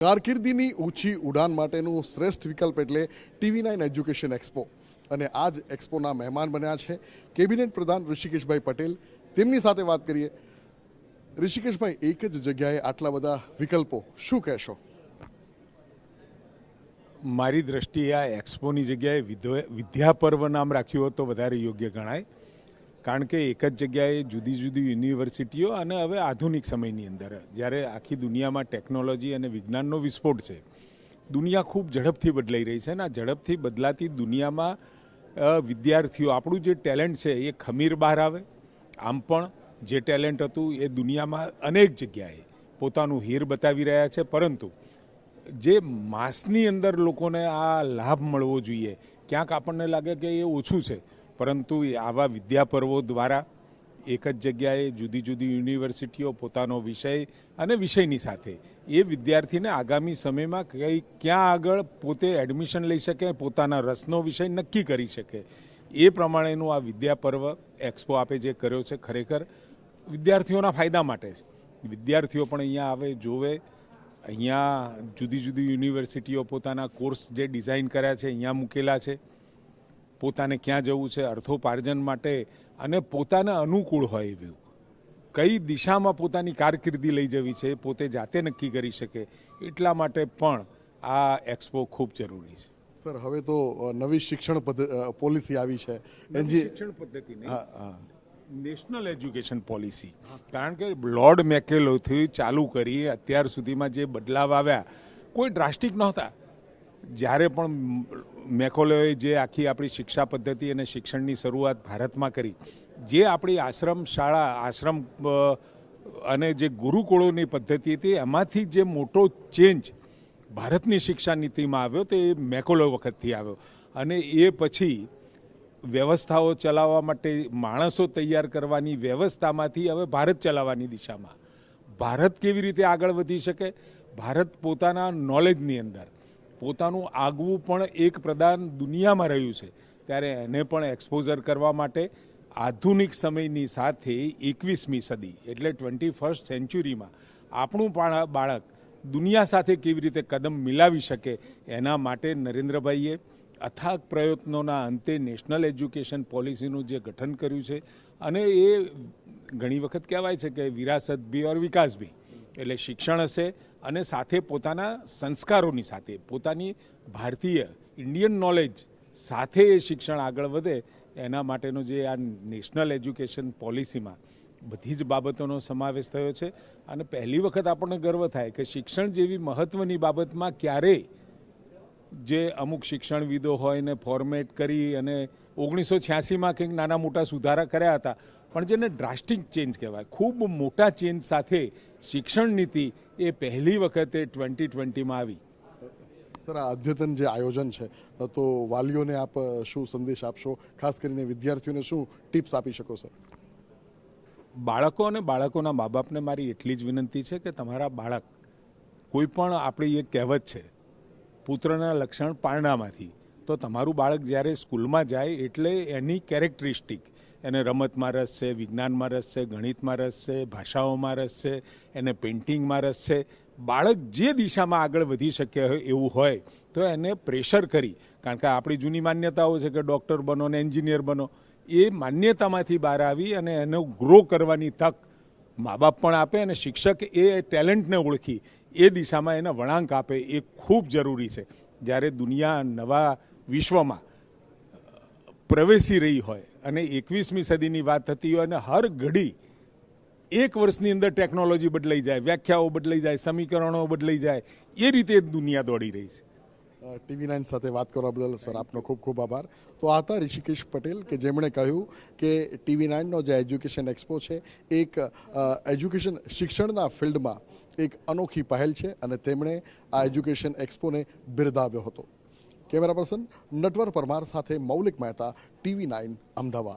કારકિર્દીની ઊંચી ઉડાન માટેનું શ્રેષ્ઠ વિકલ્પ એટલે TV9 એજ્યુકેશન એક્સપો અને આજ એક્સપોના મહેમાન બન્યા છે કેબિનેટ પ્રધાન ઋષિકેશભાઈ પટેલ. તેમની સાથે વાત કરીએ. ઋષિકેશભાઈ, એક જ જગ્યાએ આટલા બધા વિકલ્પો, શું કહેશો? મારી દ્રષ્ટિએ આ એક્સપોની જગ્યાએ વિદ્યા પર્વ નામ રાખ્યું હોત તો વધારે યોગ્ય ગણાય, કારણ કે એક જ જગ્યાએ જુદી જુદી યુનિવર્સિટીઓ અને હવે આધુનિક સમયની અંદર જ્યારે આખી દુનિયામાં ટેકનોલોજી અને વિજ્ઞાનનો વિસ્ફોટ છે, દુનિયા ખૂબ ઝડપથી બદલાઈ રહી છે અને આ ઝડપથી બદલાતી દુનિયામાં વિદ્યાર્થીઓ, આપણું જે ટેલેન્ટ છે એ ખમીર બહાર આવે. આમ પણ જે ટેલેન્ટ હતું એ દુનિયામાં અનેક જગ્યાએ પોતાનું હીર બતાવી રહ્યા છે, પરંતુ જે માસની અંદર લોકોને આ લાભ મળવો જોઈએ, ક્યાંક આપણને લાગે કે એ ઓછું છે, પરંતુ આવા વિદ્યા પર્વો દ્વારા એક જ જગ્યાએ જુદી જુદી યુનિવર્સિટીઓ પોતાનો વિષય અને વિષયની સાથે એ વિદ્યાર્થીને આગામી સમયમાં ક્યાં આગળ પોતે એડમિશન લઈ શકે, પોતાના રસનો વિષય નક્કી કરી શકે, એ પ્રમાણેનું આ વિદ્યા પર્વ એક્સપો આપે જે કર્યો છે, ખરેખર વિદ્યાર્થીઓના ફાયદા માટે છે. વિદ્યાર્થીઓ પણ અહીંયા આવે, જોવે. અહીંયા જુદી જુદી યુનિવર્સિટીઓ પોતાના કોર્સ જે ડિઝાઇન કર્યા છે અહીંયા મૂકેલા છે. પોતાને ક્યાં જવું છે અર્થોપાર્જન માટે અને પોતાને અનુકૂળ હોય એવું કઈ દિશામાં પોતાની કારકિર્દી લઈ જવી છે પોતે જાતે નક્કી કરી શકે, એટલા માટે પણ આ એક્સપો ખૂબ જરૂરી છે. સર, હવે તો નવી શિક્ષણ પોલિસી આવી છે, શિક્ષણ પદ્ધતિ નેશનલ એજ્યુકેશન પોલિસી, કારણ કે લોર્ડ મેકેલોથી ચાલુ કરી અત્યાર સુધીમાં જે બદલાવ આવ્યા કોઈ ડ્રાસ્ટિક નહોતા. જ્યારે પણ મેકોલોએ જે આખી આપણી શિક્ષા પદ્ધતિ અને શિક્ષણની શરૂઆત ભારતમાં કરી, જે આપણી આશ્રમ શાળા, આશ્રમ અને જે ગુરુકુળોની પદ્ધતિ હતી, એમાંથી જે મોટો ચેન્જ ભારતની શિક્ષા નીતિમાં આવ્યો તો એ મેકોલો વખતથી આવ્યો. અને એ પછી વ્યવસ્થાઓ ચલાવવા માટે માણસો તૈયાર કરવાની વ્યવસ્થામાંથી હવે ભારત ચલાવવાની દિશામાં ભારત કેવી રીતે આગળ વધી શકે, ભારત પોતાના નોલેજની અંદર પોતાનું આગવું પણ એક પ્રદાન દુનિયામાં રહ્યું છે, ત્યારે એને પણ એક્સપોઝર કરવા માટે આધુનિક સમયની સાથે 21મી સદી એટલે 21st સેન્ચુરીમાં આપણું બાળક દુનિયા સાથે કેવી રીતે કદમ મિલાવી શકે, એના માટે નરેન્દ્રભાઈએ અથાગ પ્રયત્નોના અંતે નેશનલ એજ્યુકેશન પોલિસીનું જે ગઠન કર્યું છે. અને એ ઘણી વખત કહેવાય છે કે વિરાસત ભી ઓર વિકાસ ભી, એટલે શિક્ષણ હશે અને સાથે પોતાના સંસ્કારોની સાથે પોતાની ભારતીય ઇન્ડિયન નોલેજ સાથે એ શિક્ષણ આગળ વધે, એના માટેનો જે આ નેશનલ એજ્યુકેશન પોલિસીમાં બધી જ બાબતોનો સમાવેશ થયો છે. અને પહેલી વખત આપણને ગર્વ થાય કે શિક્ષણ જેવી મહત્ત્વની બાબતમાં ક્યારેય જે અમુક શિક્ષણવિદો હોય ને ફોર્મેટ કરી અને 1986માં કંઈક નાના મોટા સુધારા કર્યા હતા, પણ જેને ડ્રાસ્ટિક ચેન્જ કહેવાય, ખૂબ મોટા ચેન્જ સાથે શિક્ષણ નીતિ એ પહેલી વખતે 2020માં આવી. સર, આ અદ્યતન જે આયોજન છે તો વાલીઓને આપ શું સંદેશ આપશો, ખાસ કરીને વિદ્યાર્થીઓને શું ટિપ્સ આપી શકો? સર, બાળકો અને બાળકોના મા બાપને મારી એટલી જ વિનંતી છે કે તમારા બાળક, કોઈ પણ આપણી એક કહેવત છે, પુત્રના લક્ષણ પારણામાંથી, તો તમારું બાળક જ્યારે સ્કૂલમાં જાય એટલે એની કેરેક્ટરિસ્ટિક, એને રમતમાં રસ છે, વિજ્ઞાનમાં રસ છે, ગણિતમાં રસ છે, ભાષાઓમાં રસ છે, એને પેઇન્ટિંગમાં રસ છે, બાળક જે દિશામાં આગળ વધી શકે એવું હોય તો એને પ્રેશર કરી, કારણ કે આપણી જૂની માન્યતાઓ છે કે ડૉક્ટર બનો ને એન્જિનિયર બનો, એ માન્યતામાંથી બહાર આવી અને એનો ગ્રો કરવાની તક મા બાપ પણ આપે અને શિક્ષક એ ટેલેન્ટને ઓળખી એ દિશામાં એને વળાંક આપે, એ ખૂબ જરૂરી છે. જ્યારે દુનિયા નવા વિશ્વમાં પ્રવેશી રહી હોય અને 21મી સદીની વાત થતી હોય અને હર ઘડી એક વર્ષની અંદર ટેકનોલોજી બદલાઈ જાય, વ્યાખ્યાઓ બદલાઈ જાય, સમીકરણો બદલાઈ જાય, એ રીતે દુનિયા દોડી રહી છે. TV9 સાથે વાત કરવા બદલ સર આપનો ખૂબ ખૂબ આભાર. તો આ હતા ઋષિકેશ પટેલ કે જેમણે કહ્યું કે TV9નો જે એજ્યુકેશન એક્સપો છે એક એજ્યુકેશન શિક્ષણના ફિલ્ડમાં એક અનોખી પહેલ છે અને તેમણે આ એજ્યુકેશન એક્સપોને બિરદાવ્યો હતો. કેમેરા પર્સન નટવર પરમાર સાથે મૌલિક મહેતા, TV9 અમદાવાદ.